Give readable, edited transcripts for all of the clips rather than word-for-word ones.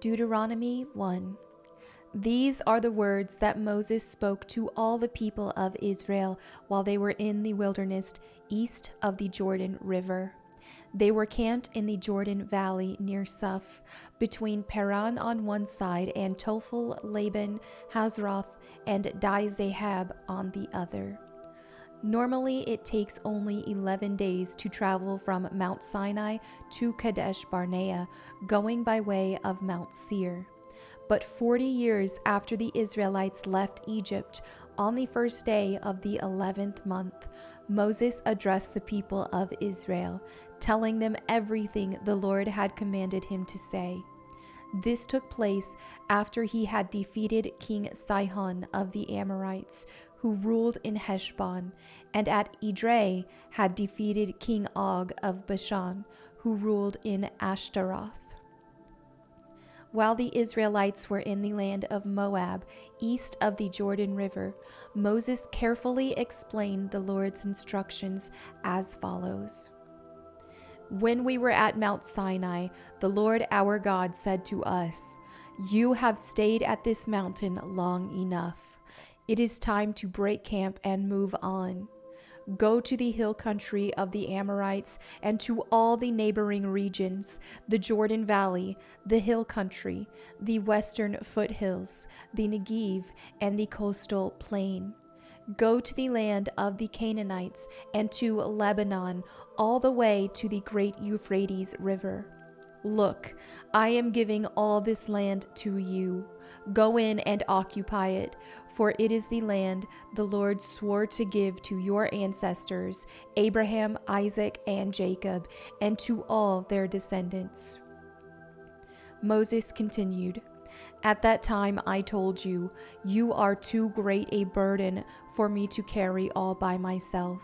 Deuteronomy 1. These are the words that Moses spoke to all the people of Israel while they were in the wilderness east of the Jordan River. They were camped in the Jordan Valley near Suph, between Paran on one side and Tophel, Laban, Hazroth, and Dizahab on the other. Normally, it takes only 11 days to travel from Mount Sinai to Kadesh Barnea, going by way of Mount Seir. But 40 years after the Israelites left Egypt, on the first day of the 11th month, Moses addressed the people of Israel, telling them everything the Lord had commanded him to say. This took place after he had defeated King Sihon of the Amorites, who ruled in Heshbon, and at Edrei had defeated King Og of Bashan, who ruled in Ashtaroth. While the Israelites were in the land of Moab, east of the Jordan River, Moses carefully explained the Lord's instructions as follows. When we were at Mount Sinai, the Lord our God said to us, "You have stayed at this mountain long enough. It is time to break camp and move on. Go to the hill country of the Amorites and to all the neighboring regions, the Jordan Valley, the hill country, the western foothills, the Negev, and the coastal plain. Go to the land of the Canaanites and to Lebanon, all the way to the great Euphrates River. Look, I am giving all this land to you. Go in and occupy it, for it is the land the Lord swore to give to your ancestors, Abraham, Isaac, and Jacob, and to all their descendants." Moses continued, "At that time I told you, you are too great a burden for me to carry all by myself.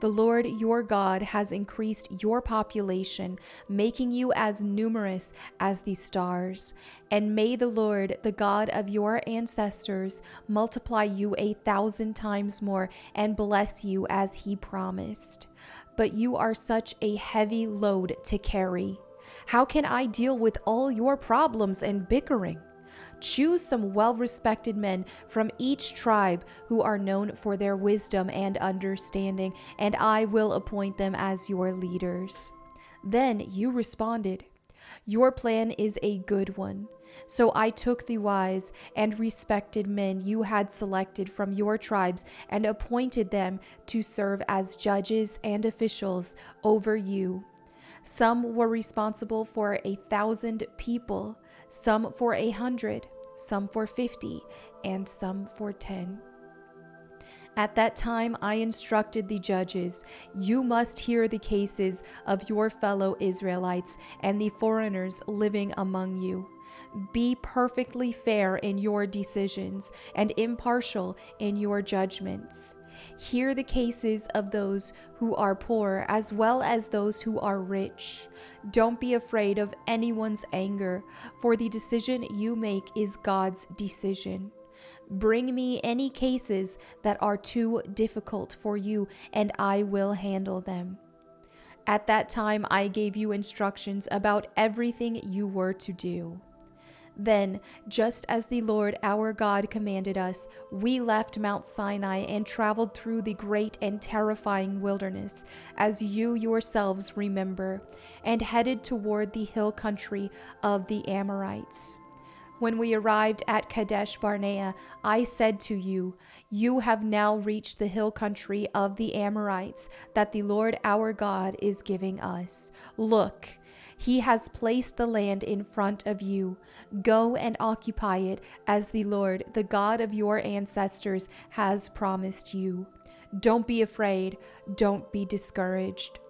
The Lord your God has increased your population, making you as numerous as the stars. And may the Lord, the God of your ancestors, multiply you 1,000 times more and bless you as he promised. But you are such a heavy load to carry. How can I deal with all your problems and bickering? Choose some well-respected men from each tribe who are known for their wisdom and understanding, and I will appoint them as your leaders." Then you responded, "Your plan is a good one." So I took the wise and respected men you had selected from your tribes and appointed them to serve as judges and officials over you. Some were responsible for 1,000 people, some for 100, some for 50, and some for 10. At that time I instructed the judges, "You must hear the cases of your fellow Israelites and the foreigners living among you. Be perfectly fair in your decisions and impartial in your judgments. Hear the cases of those who are poor as well as those who are rich. Don't be afraid of anyone's anger, for the decision you make is God's decision. Bring me any cases that are too difficult for you, and I will handle them." At that time I gave you instructions about everything you were to do. Then, just as the Lord our God commanded us, we left Mount Sinai and traveled through the great and terrifying wilderness, as you yourselves remember, and headed toward the hill country of the Amorites. When we arrived at Kadesh Barnea, I said to you, "You have now reached the hill country of the Amorites that the Lord our God is giving us. Look, he has placed the land in front of you. Go and occupy it as the Lord, the God of your ancestors, has promised you. Don't be afraid. Don't be discouraged."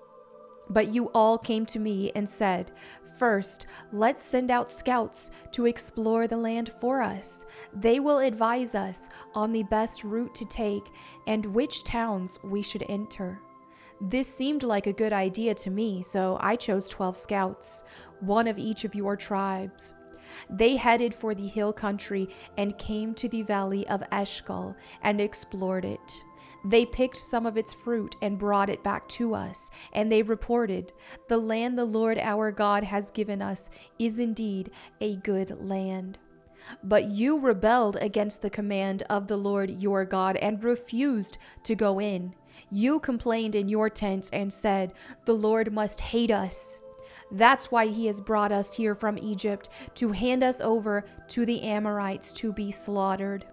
But you all came to me and said, "First, let's send out scouts to explore the land for us. They will advise us on the best route to take and which towns we should enter." This seemed like a good idea to me, so I chose 12 scouts, one of each of your tribes. They headed for the hill country and came to the valley of Eshcol and explored it. They picked some of its fruit and brought it back to us, and they reported, "The land the Lord our God has given us is indeed a good land." But you rebelled against the command of the Lord your God and refused to go in. You complained in your tents and said, "The Lord must hate us." That's why he has brought us here from Egypt to hand us over to the Amorites to be slaughtered.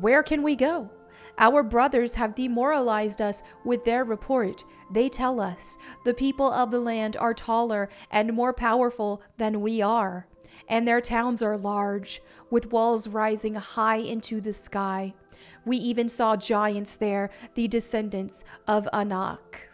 Where can we go? Our brothers have demoralized us with their report. They tell us, "The people of the land are taller and more powerful than we are, and their towns are large, with walls rising high into the sky. We even saw giants there, the descendants of Anak."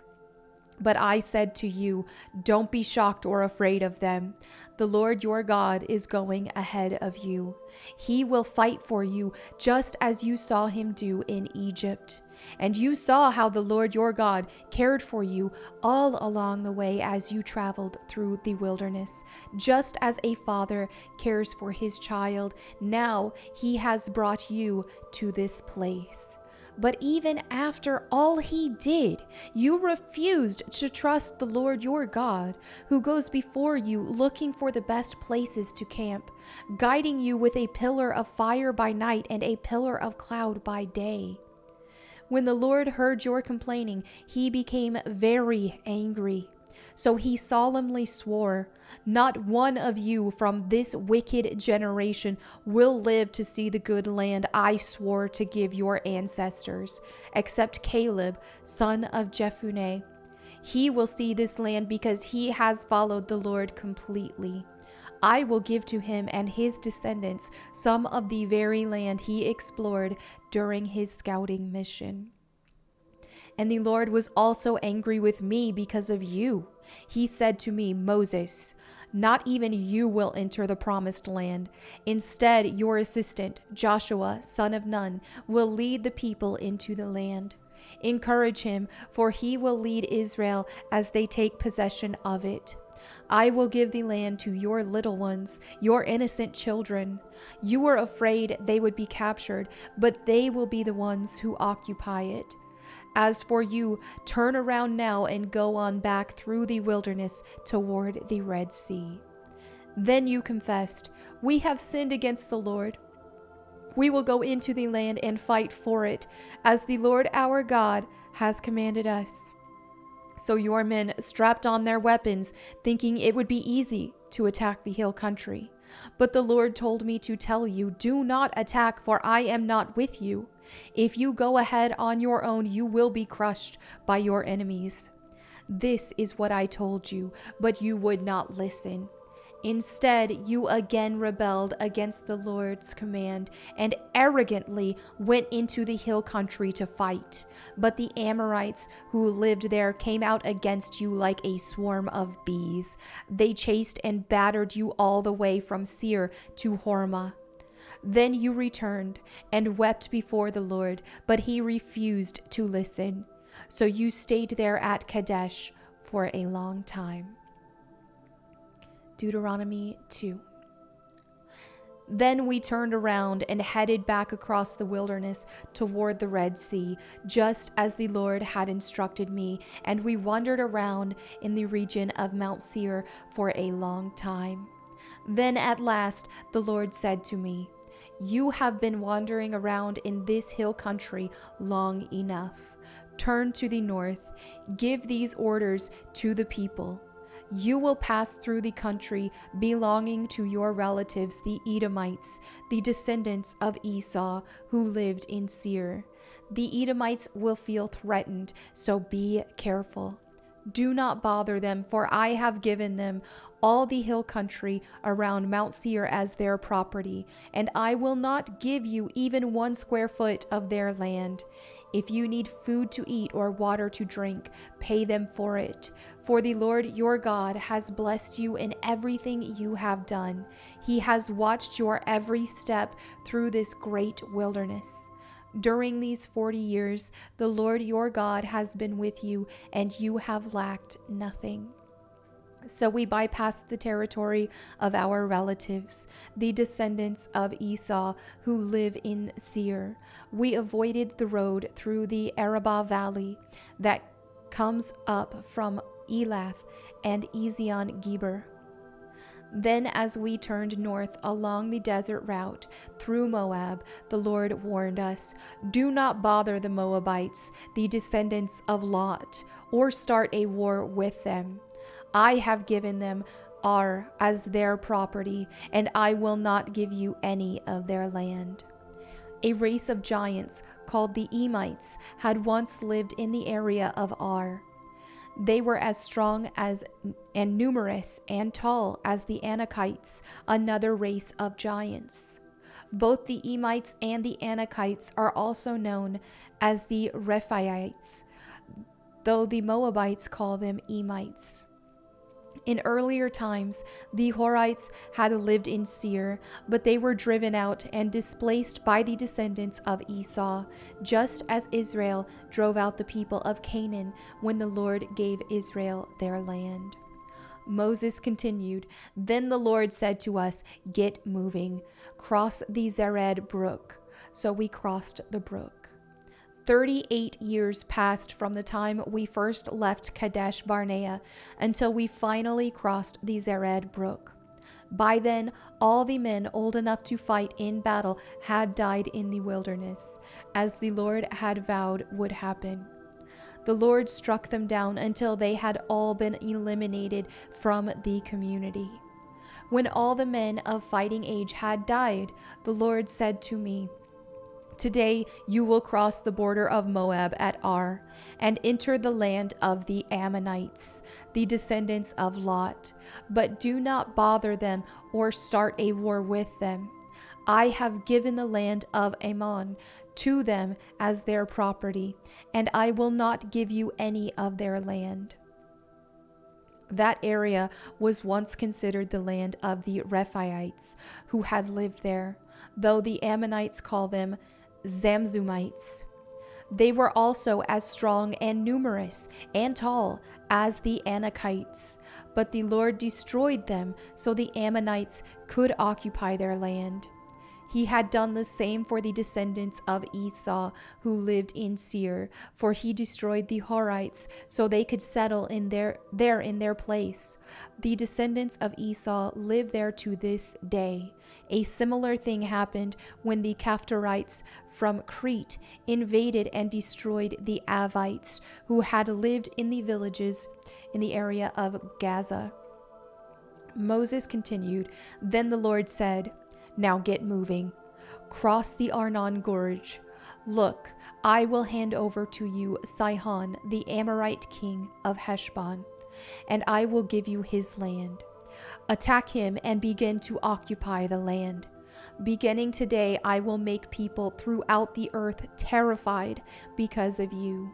But I said to you, "Don't be shocked or afraid of them. The Lord your God is going ahead of you. He will fight for you just as you saw him do in Egypt. And you saw how the Lord your God cared for you all along the way as you traveled through the wilderness. Just as a father cares for his child, now he has brought you to this place." But even after all he did, you refused to trust the Lord your God, who goes before you looking for the best places to camp, guiding you with a pillar of fire by night and a pillar of cloud by day. When the Lord heard your complaining, he became very angry. So he solemnly swore, "Not one of you from this wicked generation will live to see the good land I swore to give your ancestors, except Caleb, son of Jephunneh. He will see this land because he has followed the Lord completely. I will give to him and his descendants some of the very land he explored during his scouting mission." And the Lord was also angry with me because of you. He said to me, "Moses, not even you will enter the promised land. Instead, your assistant, Joshua, son of Nun, will lead the people into the land. Encourage him, for he will lead Israel as they take possession of it. I will give the land to your little ones, your innocent children. You were afraid they would be captured, but they will be the ones who occupy it. As for you, turn around now and go on back through the wilderness toward the Red Sea." Then you confessed, "We have sinned against the Lord. We will go into the land and fight for it, as the Lord our God has commanded us." So your men strapped on their weapons, thinking it would be easy to attack the hill country. But the Lord told me to tell you, "Do not attack, for I am not with you. If you go ahead on your own, you will be crushed by your enemies." This is what I told you, but you would not listen. Instead, you again rebelled against the Lord's command and arrogantly went into the hill country to fight. But the Amorites who lived there came out against you like a swarm of bees. They chased and battered you all the way from Seir to Hormah. Then you returned and wept before the Lord, but he refused to listen. So you stayed there at Kadesh for a long time. Deuteronomy 2. Then we turned around and headed back across the wilderness toward the Red Sea, just as the Lord had instructed me, and we wandered around in the region of Mount Seir for a long time. Then at last the Lord said to me, "You have been wandering around in this hill country long enough. Turn to the north. Give these orders to the people. You will pass through the country belonging to your relatives, the Edomites, the descendants of Esau, who lived in Seir. The Edomites will feel threatened, so be careful. Do not bother them, for I have given them all the hill country around Mount Seir as their property, and I will not give you even 1 square foot of their land. If you need food to eat or water to drink, pay them for it. For the Lord your God has blessed you in everything you have done. He has watched your every step through this great wilderness. During these 40 years, the Lord your God has been with you, and you have lacked nothing. So we bypassed the territory of our relatives, the descendants of Esau who live in Seir. We avoided the road through the Arabah Valley that comes up from Elath and Ezion Geber. Then as we turned north along the desert route through Moab, the Lord warned us, "Do not bother the Moabites, the descendants of Lot, or start a war with them. I have given them Ar as their property, and I will not give you any of their land." A race of giants called the Emites had once lived in the area of Ar. They were as strong as and numerous and tall as the Anakites, another race of giants. Both the Emites and the Anakites are also known as the Rephaites, though the Moabites call them Emites. In earlier times, the Horites had lived in Seir, but they were driven out and displaced by the descendants of Esau, just as Israel drove out the people of Canaan when the Lord gave Israel their land. Moses continued, "Then the Lord said to us, 'Get moving, cross the Zered brook.' So we crossed the brook. 38 years passed from the time we first left Kadesh Barnea until we finally crossed the Zered brook. By then, all the men old enough to fight in battle had died in the wilderness, as the Lord had vowed would happen. The Lord struck them down until they had all been eliminated from the community. When all the men of fighting age had died, the Lord said to me, 'Today you will cross the border of Moab at Ar and enter the land of the Ammonites, the descendants of Lot, but do not bother them or start a war with them. I have given the land of Ammon to them as their property, and I will not give you any of their land.' That area was once considered the land of the Rephaites who had lived there, though the Ammonites call them Zamzumites. They were also as strong and numerous and tall as the Anakites, but the Lord destroyed them so the Ammonites could occupy their land. He had done the same for the descendants of Esau who lived in Seir, for he destroyed the Horites so they could settle in their place. The descendants of Esau live there to this day. A similar thing happened when the Kaphtorites from Crete invaded and destroyed the Avites who had lived in the villages in the area of Gaza." Moses continued, "Then the Lord said, 'Now get moving. Cross the Arnon Gorge. Look, I will hand over to you Sihon, the Amorite king of Heshbon, and I will give you his land. Attack him and begin to occupy the land. Beginning today, I will make people throughout the earth terrified because of you.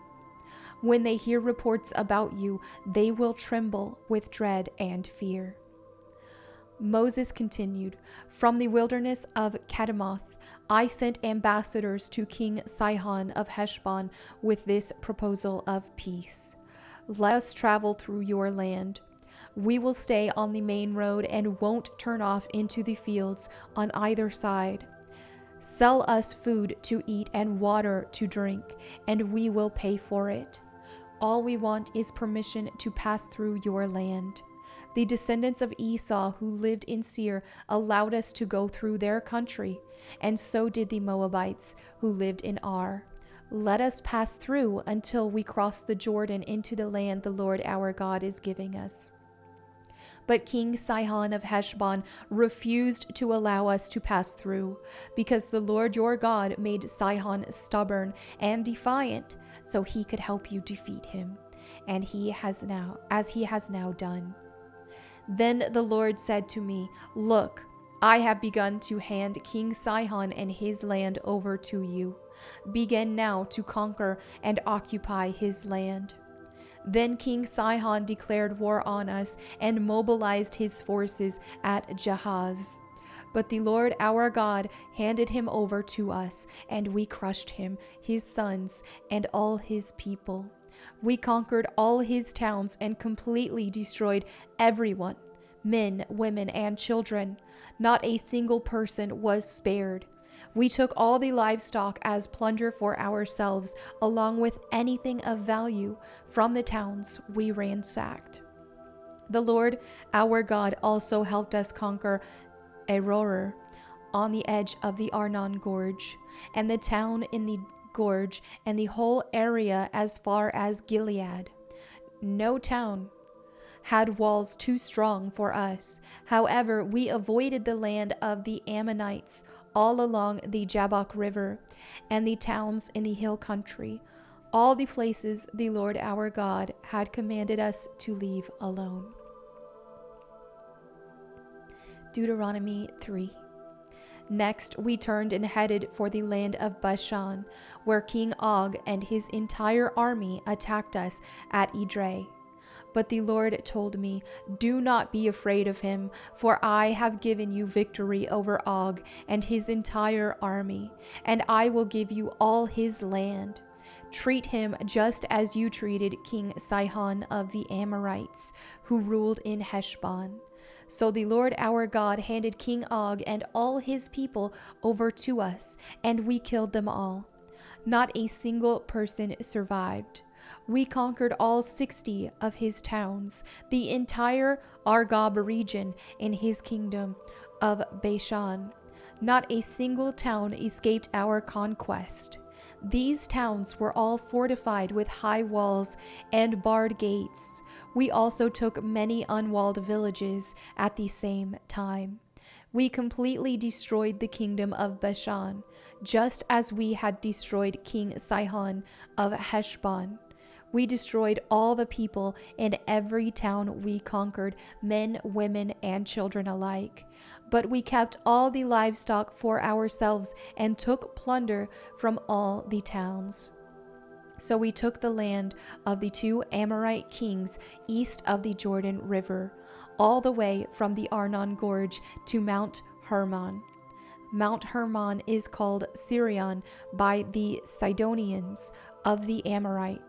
When they hear reports about you, they will tremble with dread and fear." Moses continued, "From the wilderness of Kedemoth, I sent ambassadors to King Sihon of Heshbon with this proposal of peace. Let us travel through your land. We will stay on the main road and won't turn off into the fields on either side. Sell us food to eat and water to drink, and we will pay for it. All we want is permission to pass through your land. The descendants of Esau who lived in Seir allowed us to go through their country, and so did the Moabites who lived in Ar. Let us pass through until we cross the Jordan into the land the Lord our God is giving us." But King Sihon of Heshbon refused to allow us to pass through, because the Lord your God made Sihon stubborn and defiant, so he could help you defeat him, and he has now done. Then the Lord said to me, "Look, I have begun to hand King Sihon and his land over to you. Begin now to conquer and occupy his land." Then King Sihon declared war on us and mobilized his forces at Jahaz. But the Lord our God handed him over to us, and we crushed him, his sons, and all his people. We conquered all his towns and completely destroyed everyone, men, women, and children. Not a single person was spared. We took all the livestock as plunder for ourselves, along with anything of value from the towns we ransacked. The Lord our God also helped us conquer Aroer on the edge of the Arnon Gorge, and the town in the gorge, and the whole area as far as Gilead. No town had walls too strong for us. However, we avoided the land of the Ammonites all along the Jabbok River, and the towns in the hill country, all the places the Lord our God had commanded us to leave alone. Deuteronomy 3. Next, we turned and headed for the land of Bashan, where King Og and his entire army attacked us at Edrei. But the Lord told me, "Do not be afraid of him, for I have given you victory over Og and his entire army, and I will give you all his land. Treat him just as you treated King Sihon of the Amorites, who ruled in Heshbon." So the Lord our God handed King Og and all his people over to us, and we killed them all. Not a single person survived. We conquered all 60 of his towns, the entire Argob region in his kingdom of Bashan. Not a single town escaped our conquest. These towns were all fortified with high walls and barred gates. We also took many unwalled villages at the same time. We completely destroyed the kingdom of Bashan, just as we had destroyed King Sihon of Heshbon. We destroyed all the people in every town we conquered, men, women, and children alike. But we kept all the livestock for ourselves and took plunder from all the towns. So we took the land of the 2 Amorite kings east of the Jordan River, all the way from the Arnon Gorge to Mount Hermon. Mount Hermon is called Sirion by the Sidonians of the Amorite,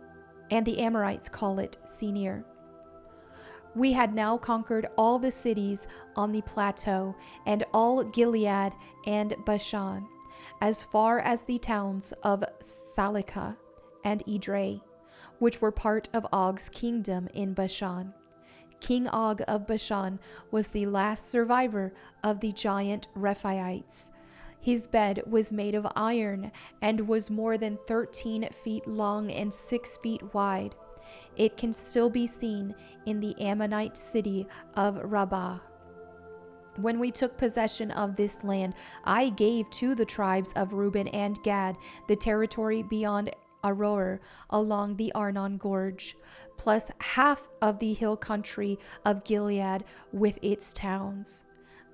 and the Amorites call it Senir. We had now conquered all the cities on the plateau and all Gilead and Bashan, as far as the towns of Salika and Edrei, which were part of Og's kingdom in Bashan. King Og of Bashan was the last survivor of the giant Rephaites. His bed was made of iron and was more than 13 feet long and 6 feet wide. It can still be seen in the Ammonite city of Rabbah. When we took possession of this land, I gave to the tribes of Reuben and Gad the territory beyond Aroer along the Arnon Gorge, plus half of the hill country of Gilead with its towns.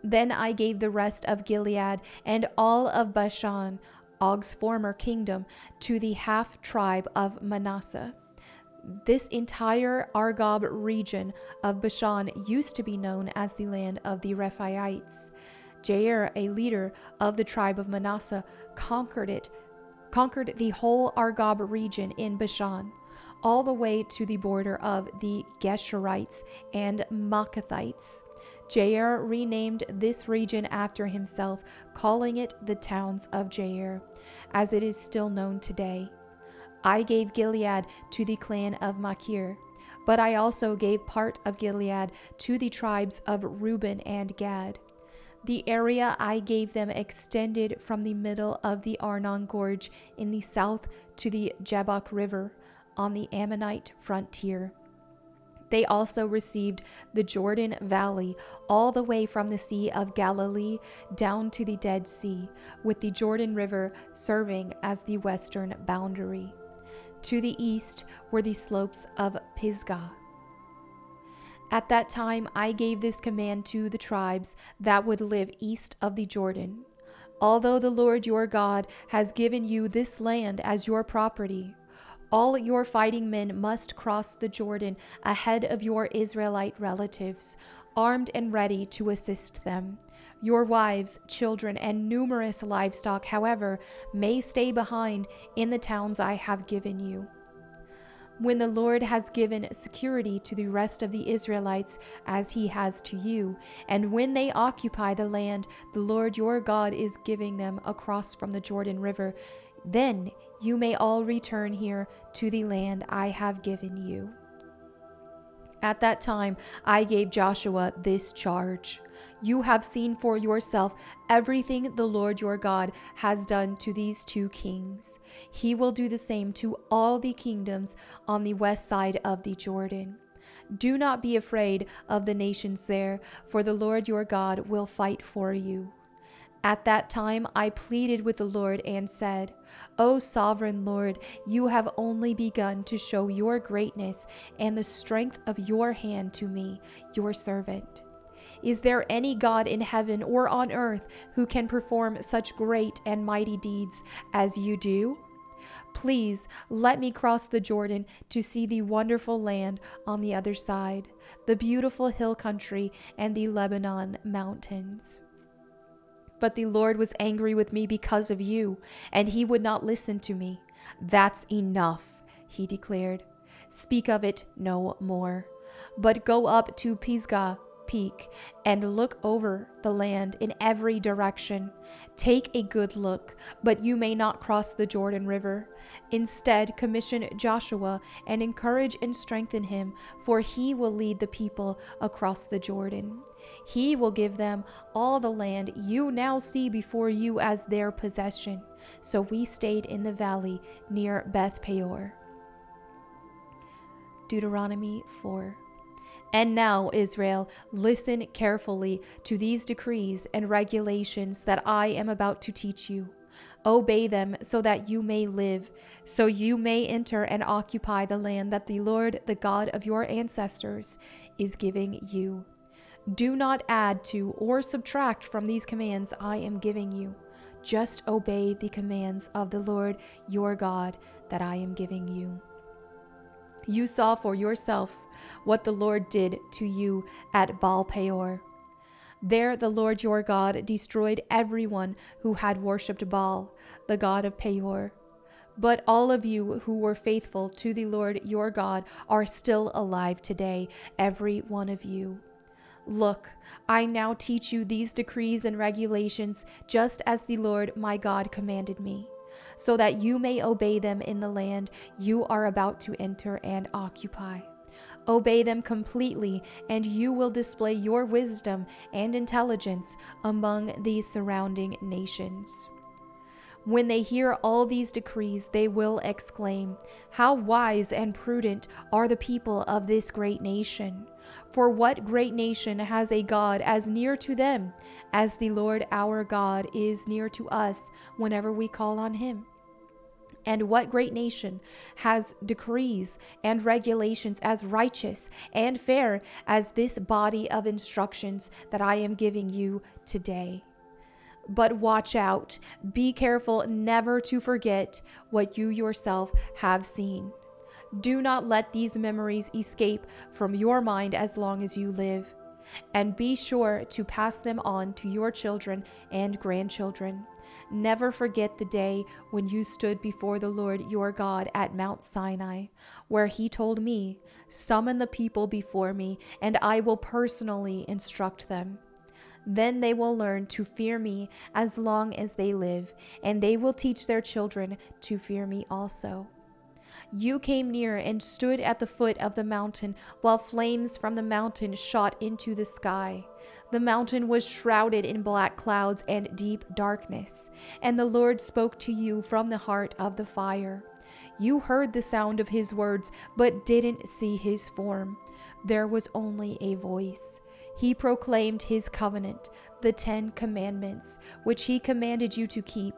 Then I gave the rest of Gilead and all of Bashan, Og's former kingdom, to the half-tribe of Manasseh. This entire Argob region of Bashan used to be known as the land of the Rephaites. Jair, a leader of the tribe of Manasseh, conquered the whole Argob region in Bashan, all the way to the border of the Geshurites and Maacathites. Jair renamed this region after himself, calling it the towns of Jair, as it is still known today. I gave Gilead to the clan of Machir, but I also gave part of Gilead to the tribes of Reuben and Gad. The area I gave them extended from the middle of the Arnon Gorge in the south to the Jabbok River on the Ammonite frontier. They also received the Jordan Valley all the way from the Sea of Galilee down to the Dead Sea, with the Jordan River serving as the western boundary. To the east were the slopes of Pisgah. At that time I gave this command to the tribes that would live east of the Jordan. Although the Lord your God has given you this land as your property, all your fighting men must cross the Jordan ahead of your Israelite relatives, armed and ready to assist them. Your wives, children, and numerous livestock, however, may stay behind in the towns I have given you. When the Lord has given security to the rest of the Israelites as he has to you, and when they occupy the land the Lord your God is giving them across from the Jordan River, then you may all return here to the land I have given you. At that time, I gave Joshua this charge. You have seen for yourself everything the Lord your God has done to these two kings. He will do the same to all the kingdoms on the west side of the Jordan. Do not be afraid of the nations there, for the Lord your God will fight for you. At that time I pleaded with the Lord and said, O sovereign Lord, you have only begun to show your greatness and the strength of your hand to me, your servant. Is there any God in heaven or on earth who can perform such great and mighty deeds as you do? Please let me cross the Jordan to see the wonderful land on the other side, the beautiful hill country and the Lebanon mountains. But the Lord was angry with me because of you, and he would not listen to me. That's enough, he declared. Speak of it no more, but go up to Pisgah Peak and look over the land in every direction. Take a good look, but you may not cross the Jordan River. Instead, commission Joshua and encourage and strengthen him, for he will lead the people across the Jordan. He will give them all the land you now see before you as their possession. So we stayed in the valley near Beth Peor. Deuteronomy 4. And now, Israel, listen carefully to these decrees and regulations that I am about to teach you. Obey them so that you may live, so you may enter and occupy the land that the Lord, the God of your ancestors, is giving you. Do not add to or subtract from these commands I am giving you. Just obey the commands of the Lord your God that I am giving you. You saw for yourself what the Lord did to you at Baal Peor. There the Lord your God destroyed everyone who had worshipped Baal, the god of Peor. But all of you who were faithful to the Lord your God are still alive today, every one of you. Look, I now teach you these decrees and regulations just as the Lord my God commanded me, so that you may obey them in the land you are about to enter and occupy. Obey them completely, and you will display your wisdom and intelligence among the surrounding nations. When they hear all these decrees, they will exclaim, "How wise and prudent are the people of this great nation! For what great nation has a God as near to them as the Lord our God is near to us whenever we call on him? And what great nation has decrees and regulations as righteous and fair as this body of instructions that I am giving you today? But watch out, be careful never to forget what you yourself have seen. Do not let these memories escape from your mind as long as you live, and be sure to pass them on to your children and grandchildren. Never forget the day when you stood before the Lord your God at Mount Sinai, where he told me, "Summon the people before me, and I will personally instruct them. Then they will learn to fear me as long as they live, and they will teach their children to fear me also." You came near and stood at the foot of the mountain while flames from the mountain shot into the sky. The mountain was shrouded in black clouds and deep darkness, and the Lord spoke to you from the heart of the fire. You heard the sound of his words, but didn't see his form. There was only a voice. He proclaimed his covenant, the 10 Commandments, which he commanded you to keep,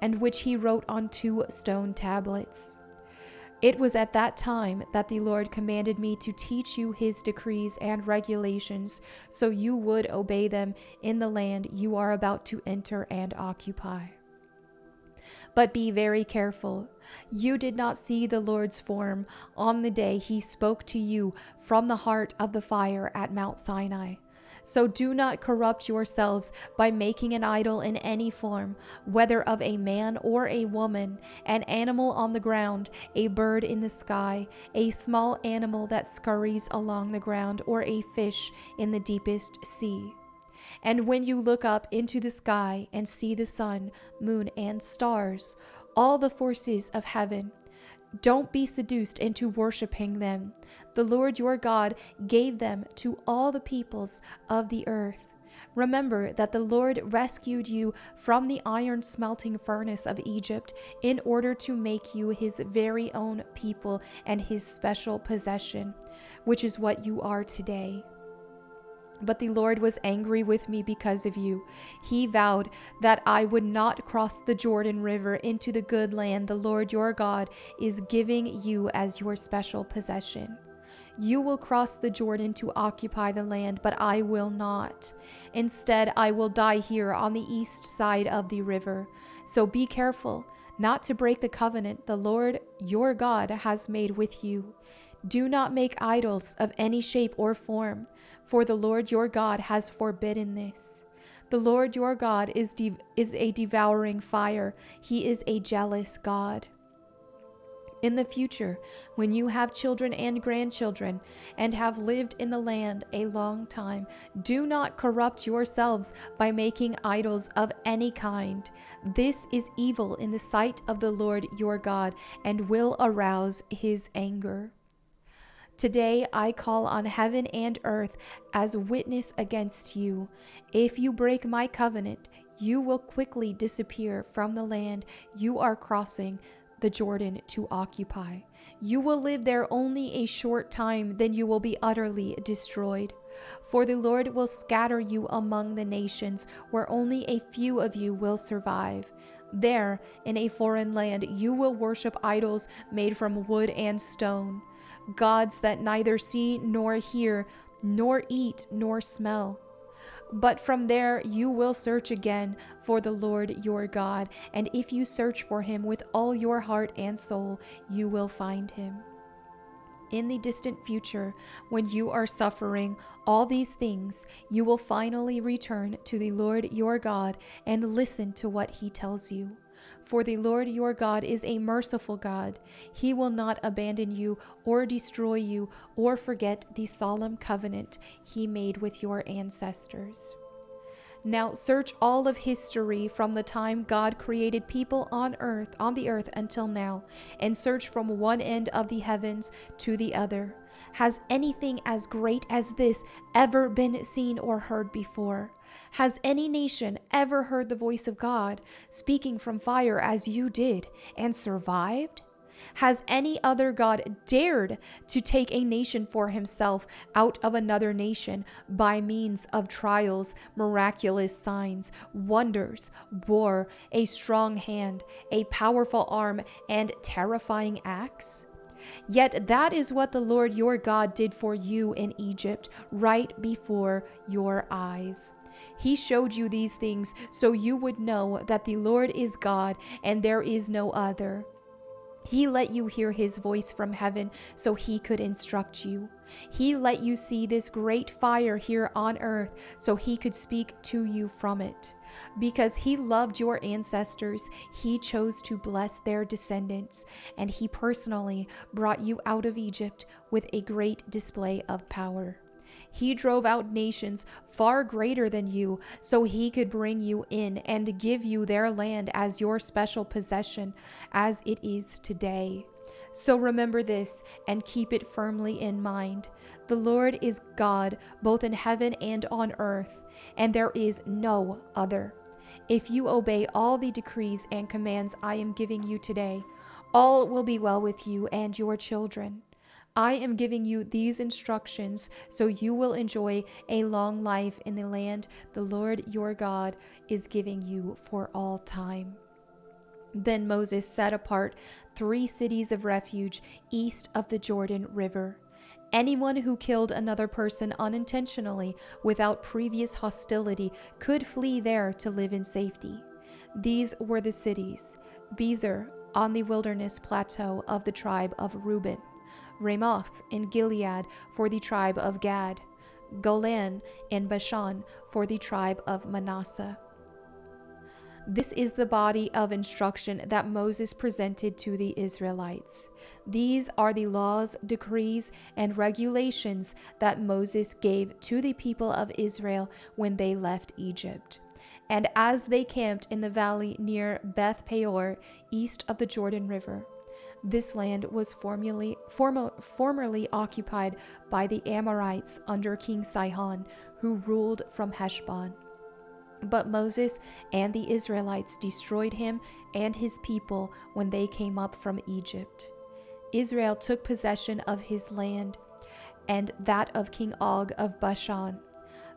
and which he wrote on 2 stone tablets. It was at that time that the Lord commanded me to teach you his decrees and regulations, so you would obey them in the land you are about to enter and occupy. But be very careful. You did not see the Lord's form on the day he spoke to you from the heart of the fire at Mount Sinai. So do not corrupt yourselves by making an idol in any form, whether of a man or a woman, an animal on the ground, a bird in the sky, a small animal that scurries along the ground, or a fish in the deepest sea. And when you look up into the sky and see the sun, moon, and stars, all the forces of heaven, don't be seduced into worshiping them. The Lord your God gave them to all the peoples of the earth. Remember that the Lord rescued you from the iron smelting furnace of Egypt in order to make you his very own people and his special possession, which is what you are today. But the Lord was angry with me because of you. He vowed that I would not cross the Jordan River into the good land the Lord your God is giving you as your special possession. You will cross the Jordan to occupy the land, but I will not. Instead, I will die here on the east side of the river. So be careful not to break the covenant the Lord your God has made with you. Do not make idols of any shape or form, for the Lord your God has forbidden this. The Lord your God is a devouring fire. He is a jealous God. In the future, when you have children and grandchildren and have lived in the land a long time, do not corrupt yourselves by making idols of any kind. This is evil in the sight of the Lord your God and will arouse his anger. Today I call on heaven and earth as witness against you. If you break my covenant, you will quickly disappear from the land you are crossing the Jordan to occupy. You will live there only a short time, then you will be utterly destroyed. For the Lord will scatter you among the nations, where only a few of you will survive. There, in a foreign land, you will worship idols made from wood and stone, gods that neither see nor hear, nor eat nor smell. But from there you will search again for the Lord your God, and if you search for him with all your heart and soul, you will find him. In the distant future, when you are suffering all these things, you will finally return to the Lord your God and listen to what he tells you. For the Lord your God is a merciful God. He will not abandon you or destroy you or forget the solemn covenant he made with your ancestors. Now search all of history from the time God created people on the earth until now, and search from one end of the heavens to the other. Has anything as great as this ever been seen or heard before? Has any nation ever heard the voice of God speaking from fire as you did and survived? Has any other God dared to take a nation for himself out of another nation by means of trials, miraculous signs, wonders, war, a strong hand, a powerful arm, and terrifying acts? Yet that is what the Lord your God did for you in Egypt, right before your eyes. He showed you these things so you would know that the Lord is God and there is no other. He let you hear his voice from heaven so he could instruct you. He let you see this great fire here on earth so he could speak to you from it. Because he loved your ancestors, he chose to bless their descendants, and he personally brought you out of Egypt with a great display of power. He drove out nations far greater than you so he could bring you in and give you their land as your special possession, as it is today. So remember this and keep it firmly in mind. The Lord is God both in heaven and on earth, and there is no other. If you obey all the decrees and commands I am giving you today, all will be well with you and your children. I am giving you these instructions so you will enjoy a long life in the land the Lord your God is giving you for all time. Then Moses set apart 3 cities of refuge east of the Jordan River. Anyone who killed another person unintentionally without previous hostility could flee there to live in safety. These were the cities: Bezer on the wilderness plateau of the tribe of Reuben, Ramoth in Gilead for the tribe of Gad, Golan, and Bashan for the tribe of Manasseh. This is the body of instruction that Moses presented to the Israelites. These are the laws, decrees, and regulations that Moses gave to the people of Israel when they left Egypt. And as they camped in the valley near Beth Peor, east of the Jordan River. This land was formerly occupied by the Amorites under King Sihon, who ruled from Heshbon. But Moses and the Israelites destroyed him and his people when they came up from Egypt. Israel took possession of his land and that of King Og of Bashan,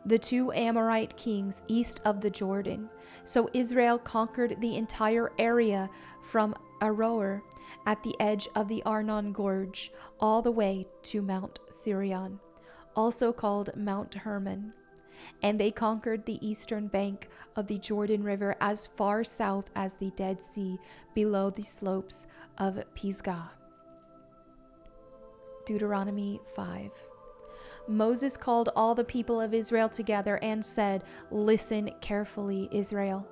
the two Amorite kings east of the Jordan. So Israel conquered the entire area from Aroer at the edge of the Arnon Gorge all the way to Mount Sirion, also called Mount Hermon. And they conquered the eastern bank of the Jordan River as far south as the Dead Sea, below the slopes of Pisgah. Deuteronomy 5. Moses called all the people of Israel together and said, "Listen carefully, Israel.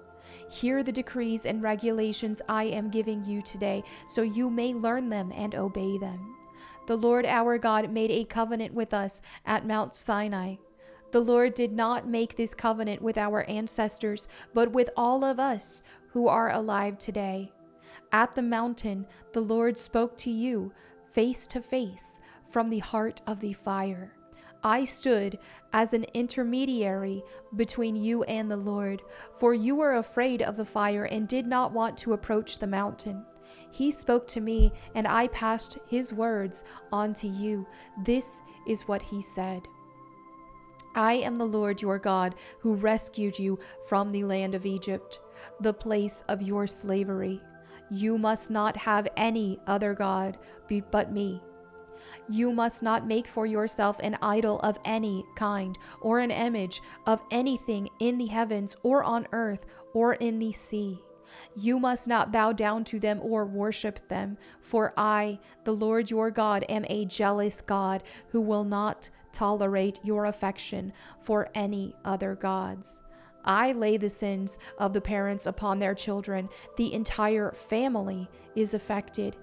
Hear the decrees and regulations I am giving you today, so you may learn them and obey them. The Lord our God made a covenant with us at Mount Sinai. The Lord did not make this covenant with our ancestors, but with all of us who are alive today. At the mountain, the Lord spoke to you face to face from the heart of the fire. I stood as an intermediary between you and the Lord, for you were afraid of the fire and did not want to approach the mountain. He spoke to me, and I passed his words on to you. This is what he said. I am the Lord your God, who rescued you from the land of Egypt, the place of your slavery. You must not have any other God but me. You must not make for yourself an idol of any kind, or an image of anything in the heavens or on earth or in the sea. You must not bow down to them or worship them, for I, the Lord your God, am a jealous God who will not tolerate your affection for any other gods. I lay the sins of the parents upon their children. The entire family is affected,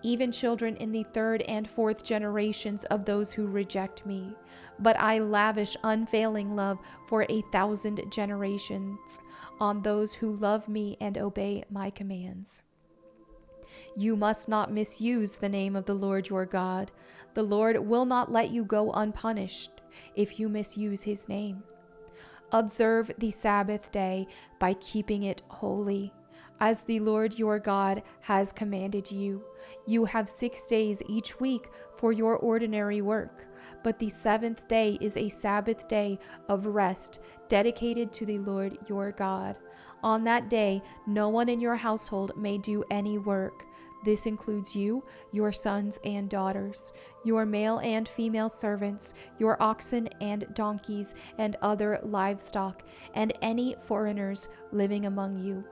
even children in the third and fourth generations of those who reject me. But I lavish unfailing love for 1,000 generations on those who love me and obey my commands. You must not misuse the name of the Lord your God. The Lord will not let you go unpunished if you misuse his name. Observe the Sabbath day by keeping it holy, as the Lord your God has commanded you. You have 6 days each week for your ordinary work, but the seventh day is a Sabbath day of rest dedicated to the Lord your God. On that day, no one in your household may do any work. This includes you, your sons and daughters, your male and female servants, your oxen and donkeys and other livestock, and any foreigners living among you.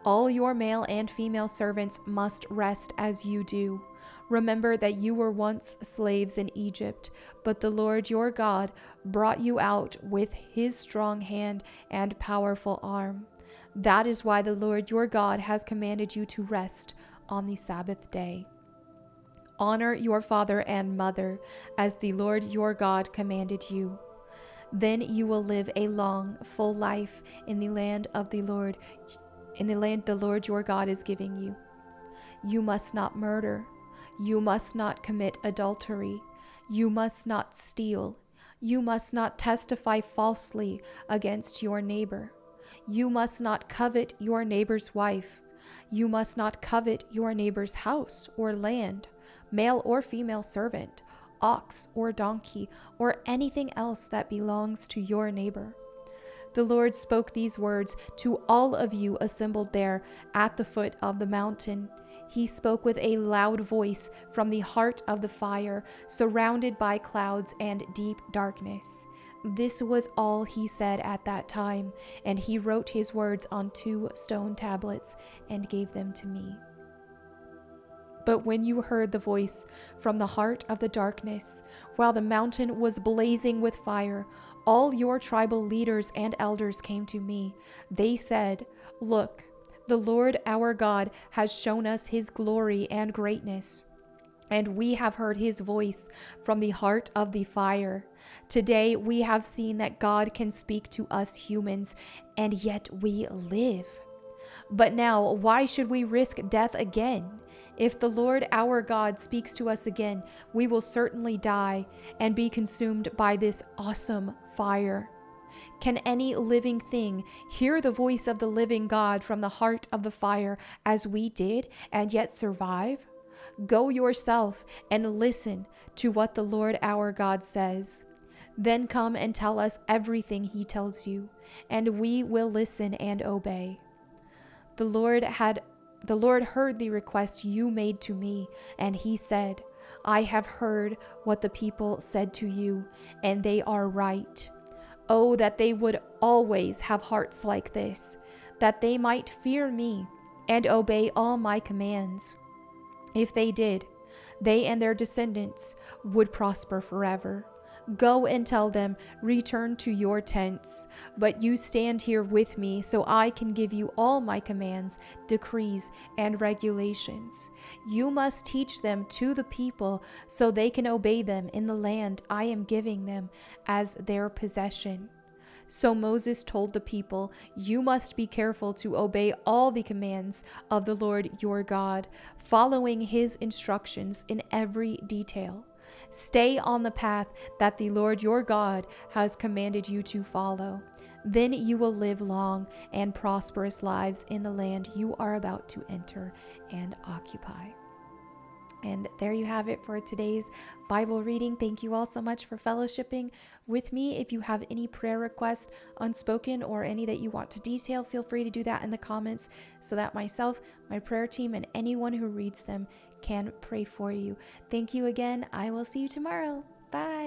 All your male and female servants must rest as you do. Remember that you were once slaves in Egypt, but the Lord your God brought you out with his strong hand and powerful arm. That is why the Lord your God has commanded you to rest on the Sabbath day. Honor your father and mother, as the Lord your God commanded you. Then you will live a long, full life in the land the Lord your God is giving you. You must not murder. You must not commit adultery. You must not steal. You must not testify falsely against your neighbor. You must not covet your neighbor's wife. You must not covet your neighbor's house or land, male or female servant, ox or donkey, or anything else that belongs to your neighbor. The Lord spoke these words to all of you assembled there at the foot of the mountain. He spoke with a loud voice from the heart of the fire, surrounded by clouds and deep darkness. This was all he said at that time, and he wrote his words on 2 stone tablets and gave them to me. But when you heard the voice from the heart of the darkness, while the mountain was blazing with fire, all your tribal leaders and elders came to me. They said, "Look, the Lord our God has shown us his glory and greatness, and we have heard his voice from the heart of the fire. Today we have seen that God can speak to us humans, and yet we live. But now, why should we risk death again? If the Lord our God speaks to us again, we will certainly die and be consumed by this awesome fire. Can any living thing hear the voice of the living God from the heart of the fire as we did and yet survive? Go yourself and listen to what the Lord our God says. Then come and tell us everything he tells you, and we will listen and obey." The Lord heard the request you made to me, and he said, "I have heard what the people said to you, and they are right. Oh, that they would always have hearts like this, that they might fear me and obey all my commands. If they did, they and their descendants would prosper forever. Go and tell them, 'Return to your tents,' but you stand here with me so I can give you all my commands, decrees, and regulations. You must teach them to the people so they can obey them in the land I am giving them as their possession." So Moses told the people, "You must be careful to obey all the commands of the Lord your God, following his instructions in every detail. Stay on the path that the Lord your God has commanded you to follow. Then you will live long and prosperous lives in the land you are about to enter and occupy." And there you have it for today's Bible reading. Thank you all so much for fellowshipping with me. If you have any prayer requests, unspoken, or any that you want to detail, feel free to do that in the comments so that myself, my prayer team, and anyone who reads them can pray for you. Thank you again. I will see you tomorrow. Bye.